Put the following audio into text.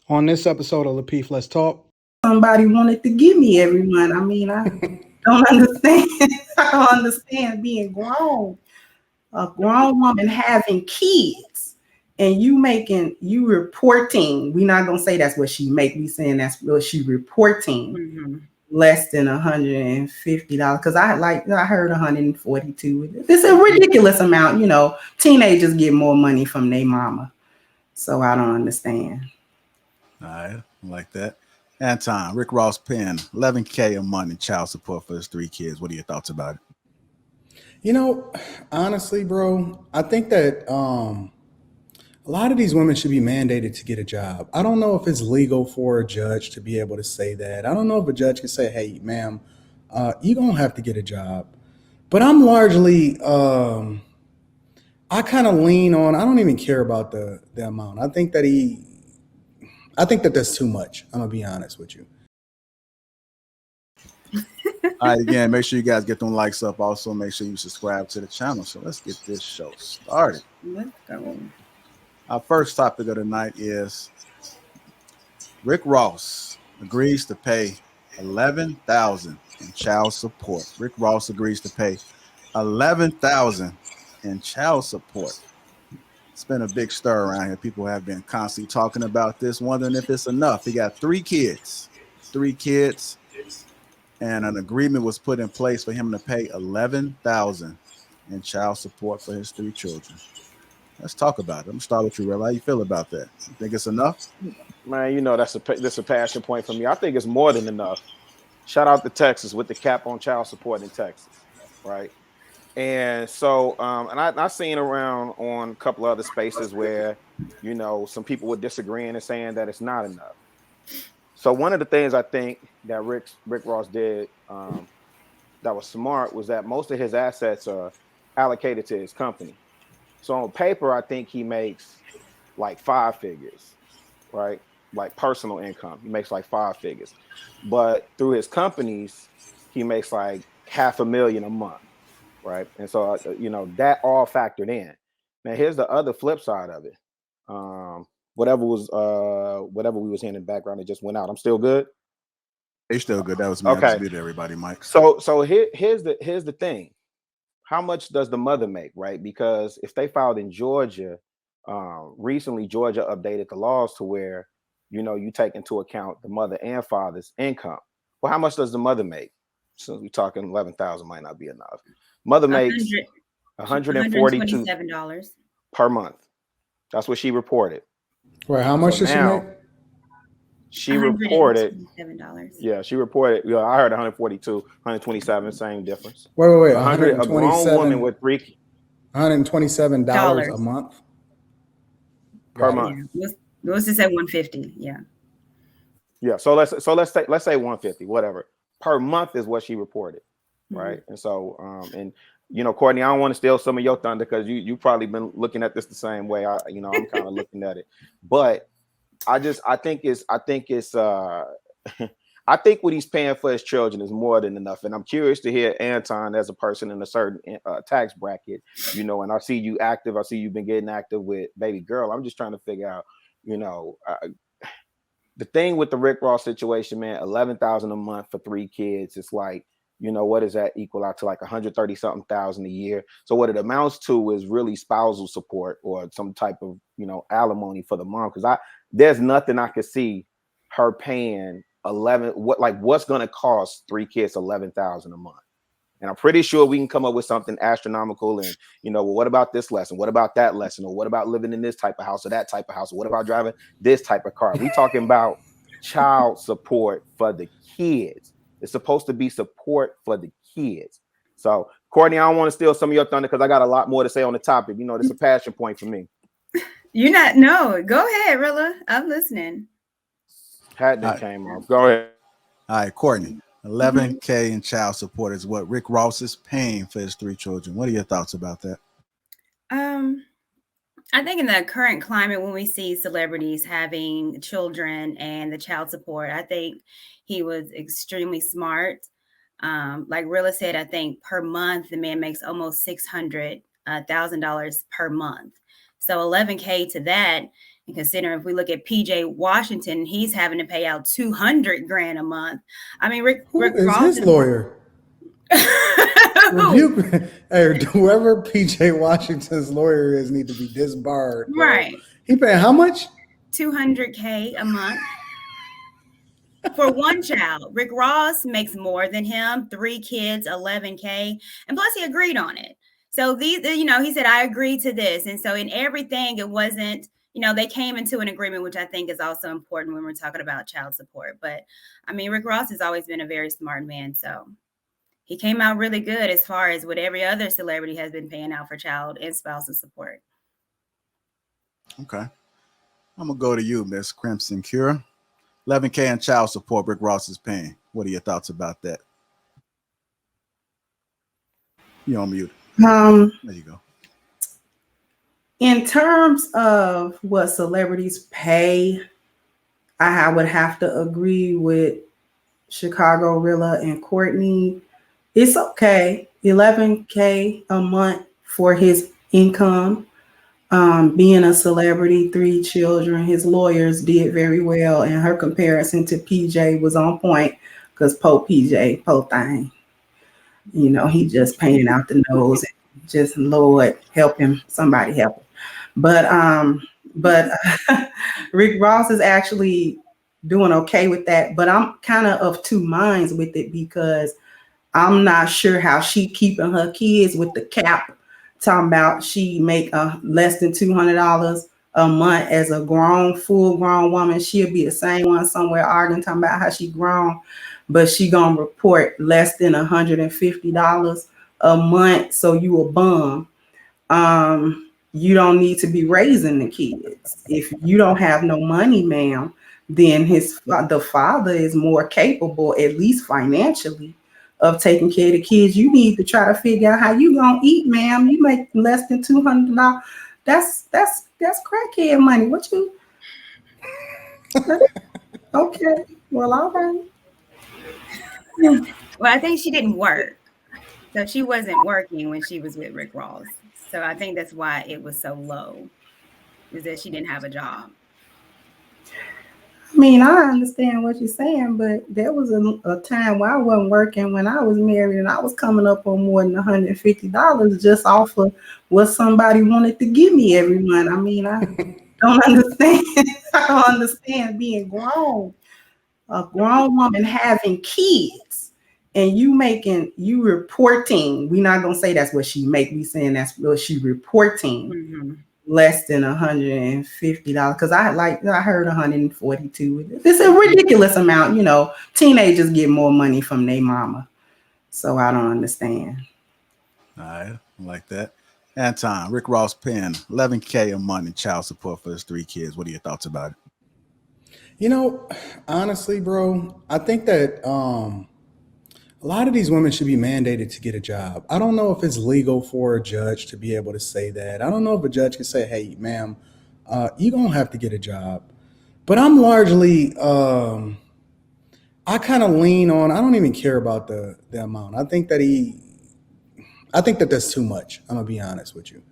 On this episode of Lapeef, Let's Talk. Somebody wanted to give me every month. I mean, I don't understand. I don't understand being grown, a grown woman having kids, and you reporting. We're not gonna say that's what she make. We saying that's what she reporting. Less than $150 because I heard 142. It's a ridiculous amount. Teenagers get more money from their mama, so I don't understand. All right, I like that. Anton, Rick Ross paying $11K a month in child support for his 3 kids. What are your thoughts about it? Honestly, bro, I think that a lot of these women should be mandated to get a job. I don't know if it's legal for a judge to be able to say that. I don't know if a judge can say, hey, ma'am, you're going to have to get a job. But I'm largely, I kind of lean on, I don't even care about the amount. I think that that's too much. I'm going to be honest with you. All right, again, make sure you guys get them likes up. Also, make sure you subscribe to the channel. So let's get this show started. Let's go. Our first topic of the night is Rick Ross agrees to pay $11,000 in child support. Rick Ross agrees to pay $11,000 in child support. It's been a big stir around here. People have been constantly talking about this, wondering if it's enough. He got 3 kids, and an agreement was put in place for him to pay $11,000 in child support for his 3 children. Let's talk about it. I'm gonna start with you, Rel. How you feel about that? You think it's enough? Man, that's a passion point for me. I think it's more than enough. Shout out to Texas with the cap on child support in Texas, right? And so, and I've seen around on a couple other spaces where, some people were disagreeing and saying that it's not enough. So one of the things I think that Rick Ross did that was smart was that most of his assets are allocated to his company. So on paper, I think he makes like 5 figures, right? Like personal income, he makes like 5 figures. But through his companies, he makes like $500,000 a month, right? And so, that all factored in. Now, here's the other flip side of it. Whatever we was hearing in the background, it just went out. I'm still good. You're still good. That was me. Okay. I just muted everybody, Mike. So here's the thing. How much does the mother make, right? Because if they filed in Georgia, recently Georgia updated the laws to where, you take into account the mother and father's income. Well, how much does the mother make? So we're talking 11,000 might not be enough. Mother makes $147 per month. That's what she reported. Right. How much does she make? She reported $127. Yeah, she reported. I heard 142, 127, same difference. Wait. 100. A grown woman with 3. $127 a month per month. Let's just say 150. Yeah. Yeah. So let's say 150, whatever per month is what she reported, right? And so Courtney, I don't want to steal some of your thunder because you probably been looking at this the same way. I'm kind of looking at it, but I think what he's paying for his children is more than enough. And I'm curious to hear Anton as a person in a certain tax bracket, and I see you active. I see you've been getting active with baby girl. I'm just trying to figure out, the thing with the Rick Ross situation, man, $11,000 a month for 3 kids. It's like, what does that equal out to? Like 130 something thousand a year. So what it amounts to is really spousal support or some type of, alimony for the mom. Cause there's nothing I could see her paying what's going to cost 3 kids $11,000 a month. And I'm pretty sure we can come up with something astronomical. And, well, what about this lesson? What about that lesson? Or what about living in this type of house or that type of house? Or what about driving this type of car? We talking about child support for the kids. It's supposed to be support for the kids. So, Courtney, I don't want to steal some of your thunder because I got a lot more to say on the topic. It's a passion point for me. No, go ahead, Rilla. I'm listening. Hat that came off. Go ahead. All right, Courtney. $11K in child support is what Rick Ross is paying for his 3 children. What are your thoughts about that? I think in the current climate, when we see celebrities having children and the child support, I think he was extremely smart. Like Rilla said, I think per month, the man makes almost $600,000 per month. So $11K to that, And considering if we look at PJ Washington, he's having to pay out $200,000 a month. I mean, Rick Who is Ross his lawyer? Rebuke, hey, whoever PJ Washington's lawyer is need to be disbarred, bro. Right. He paying how much? $200K a month for one child. Rick Ross makes more than him, 3 kids, $11K, and plus he agreed on it. So these, he said, I agreed to this. And so in everything, it wasn't, they came into an agreement, which I think is also important when we're talking about child support. But I mean, Rick Ross has always been a very smart man. So he came out really good as far as what every other celebrity has been paying out for child and spousal support. Okay. I'm going to go to you, Miss Crimson Cure. $11K in child support Rick Ross is paying. What are your thoughts about that? You're on mute. There you go. In terms of what celebrities pay, I would have to agree with Chicago Rilla and Courtney. It's okay. $11K a month for his income. Being a celebrity, 3 children, his lawyers did very well, and her comparison to PJ was on point because Poe thing, he just paying out the nose. Just Lord help him, somebody help him. But Rick Ross is actually doing okay with that. But I'm kind of two minds with it because I'm not sure how she keeping her kids with the cap. Talking about she make less than $200 a month as a full grown woman. She'll be the same one somewhere arguing, talking about how she grown, but she gonna report less than $150 a month. So you a bum. You don't need to be raising the kids. If you don't have no money, ma'am, then the father is more capable, at least financially, of taking care of the kids. You need to try to figure out how you gonna eat, ma'am. You make less than $200. That's crackhead money. What you? Okay. Well, all right. Well, I think she didn't work. So she wasn't working when she was with Rick Ross. So I think that's why it was so low, is that she didn't have a job. I mean, I understand what you're saying, but there was a time where I wasn't working when I was married, and I was coming up on more than $150 just off of what somebody wanted to give me every month. I mean, I don't understand. I don't understand being grown, a grown woman having kids, and you reporting. We're not gonna say that's what she make. We saying that's what she reporting. Mm-hmm. Less than $150 because I heard 142. It's a ridiculous amount. Teenagers get more money from their mama, so I don't understand. All right, I like that. Anton, Rick Ross paying $11K a month in child support for his 3 kids. What are your thoughts about it? Honestly, bro, I think that a lot of these women should be mandated to get a job. I don't know if it's legal for a judge to be able to say that. I don't know if a judge can say, hey, ma'am, you're going to have to get a job. But I'm largely, I kind of lean on, I don't even care about the amount. I think that that's too much. I'm going to be honest with you.